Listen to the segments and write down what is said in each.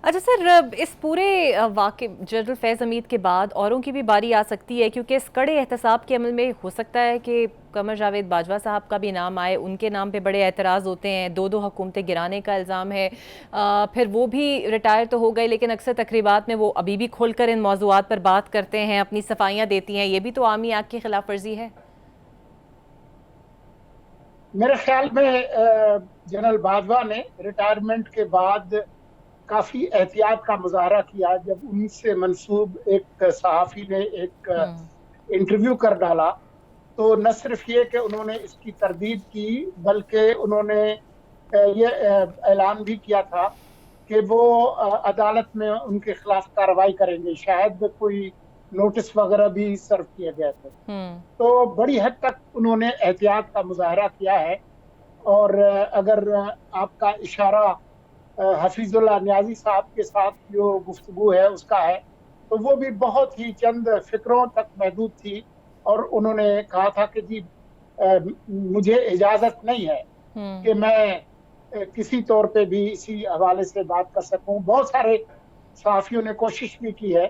اچھا سر، اس پورے واقع جنرل فیض حمید کے بعد اوروں کی بھی باری آ سکتی ہے، کیونکہ اس کڑے احتساب کے عمل میں ہو سکتا ہے کہ قمر جاوید باجوہ صاحب کا بھی نام آئے، ان کے نام پہ بڑے اعتراض ہوتے ہیں، دو حکومتیں گرانے کا الزام ہے۔ پھر وہ بھی ریٹائر تو ہو گئے لیکن اکثر تقریبات میں وہ ابھی بھی کھول کر ان موضوعات پر بات کرتے ہیں، اپنی صفائیاں دیتی ہیں، یہ بھی تو عوامی حق کی خلاف ورزی ہے۔ میرے خیال میں جنرل باجوہ نے ریٹائرمنٹ کے بعد کافی احتیاط کا مظاہرہ کیا جب ان سے منسوب ایک صحافی نے ایک انٹرویو کر ڈالا، تو نہ صرف یہ کہ انہوں نے اس کی تردید کی بلکہ انہوں نے یہ اعلان بھی کیا تھا کہ وہ عدالت میں ان کے خلاف کارروائی کریں گے، شاید کوئی نوٹس وغیرہ بھی سرو کیے گئے تھے۔ تو بڑی حد تک انہوں نے احتیاط کا مظاہرہ کیا ہے، اور اگر آپ کا اشارہ حفیظ اللہ نیازی صاحب کے ساتھ جو گفتگو ہے اس کا ہے، تو وہ بھی بہت ہی چند فکروں تک محدود تھی، اور انہوں نے کہا تھا کہ جی مجھے اجازت نہیں ہے کہ میں کسی طور پہ بھی اسی حوالے سے بات کر سکوں۔ بہت سارے صحافیوں نے کوشش بھی کی ہے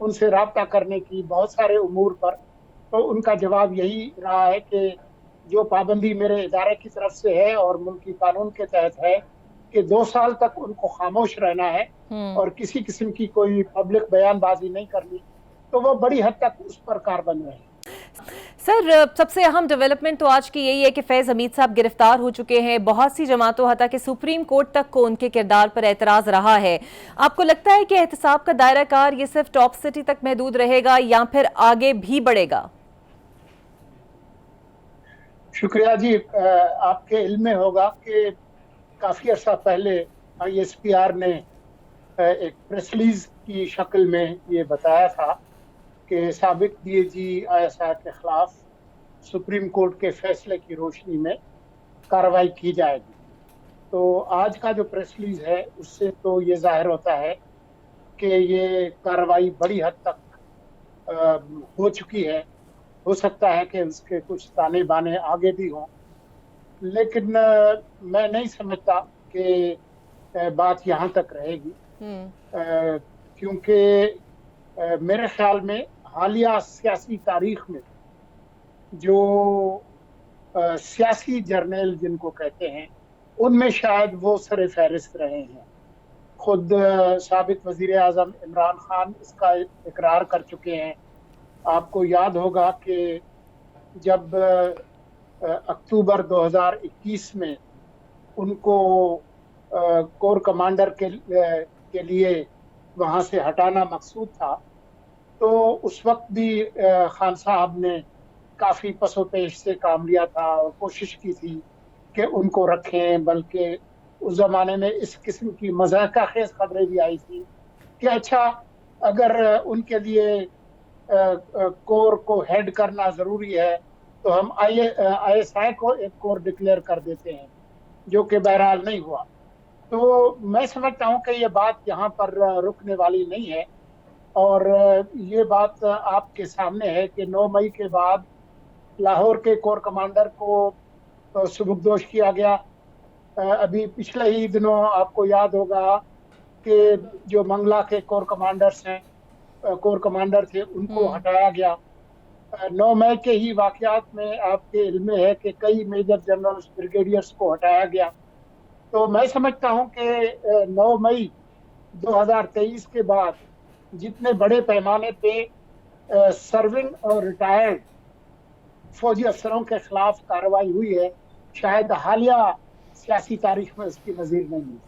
ان سے رابطہ کرنے کی بہت سارے امور پر، تو ان کا جواب یہی رہا ہے کہ جو پابندی میرے ادارے کی طرف سے ہے اور ملکی قانون کے تحت ہے کہ 2 سال تک ان کو خاموش رہنا ہے اور کسی قسم کی کوئی پبلک بیان بازی نہیں کرنی، تو وہ بڑی حد تک اس پر کاربند رہے ہیں۔ سر، سب سے اہم ڈیولپمنٹ تو آج کی یہی ہے کہ فیض حمید صاحب گرفتار ہو چکے ہیں، بہت سی جماعتوں حتیٰ کہ سپریم کورٹ تک کو ان کے کردار پر اعتراض رہا ہے۔ آپ کو لگتا ہے کہ احتساب کا دائرہ کار یہ صرف ٹاپ سٹی تک محدود رہے گا یا پھر آگے بھی بڑھے گا؟ شکریہ جی، آپ کے علم میں ہوگا کہ کافی عرصہ پہلے آئی ایس پی آر نے ایک پریس ریلیز کی شکل میں یہ بتایا تھا کہ سابق D A G I S I کے خلاف سپریم کورٹ کے فیصلے کی روشنی میں کارروائی کی جائے گی۔ تو آج کا جو پریس ریلیز ہے اس سے تو یہ ظاہر ہوتا ہے کہ یہ کارروائی بڑی حد تک ہو چکی ہے۔ ہو سکتا ہے کہ اس کے کچھ تانے بانے آگے بھی ہوں، لیکن میں نہیں سمجھتا کہ بات یہاں تک رہے گی، کیونکہ میرے خیال میں حالیہ سیاسی تاریخ میں جو سیاسی جرنیل جن کو کہتے ہیں ان میں شاید وہ سر فہرست رہے ہیں۔ خود سابق وزیر اعظم عمران خان اس کا اقرار کر چکے ہیں۔ آپ کو یاد ہوگا کہ جب اکتوبر 2021 میں ان کو کور کمانڈر کے لیے وہاں سے ہٹانا مقصود تھا، تو اس وقت بھی خان صاحب نے کافی پس و پیش سے کام لیا تھا اور کوشش کی تھی کہ ان کو رکھیں، بلکہ اس زمانے میں اس قسم کی مضحکہ خیز خبریں بھی آئی تھی کہ اچھا اگر ان کے لیے کور کو ہیڈ کرنا ضروری ہے تو ہم آئی ایس آئی کو ایک کور ڈکلیئر کر دیتے ہیں، جو کہ بہرحال نہیں ہوا۔ تو میں سمجھتا ہوں کہ یہ بات یہاں پر رکنے والی نہیں ہے، اور یہ بات آپ کے سامنے ہے کہ 9 مئی کے بعد لاہور کے کور کمانڈر کو سبکدوش کیا گیا۔ ابھی پچھلے ہی دنوں آپ کو یاد ہوگا کہ جو منگلا کے کور کمانڈر تھے ان کو ہٹایا گیا۔ 9 مئی کے ہی واقعات میں آپ کے علم میں ہے کہ کئی میجر جنرلز بریگیڈیئرز کو ہٹایا گیا۔ تو میں سمجھتا ہوں کہ 9 مئی 2023 کے بعد جتنے بڑے پیمانے پہ سرونگ اور ریٹائرڈ فوجی افسروں کے خلاف کارروائی ہوئی ہے، شاید حالیہ سیاسی تاریخ میں اس کی نظیر نہیں ہے۔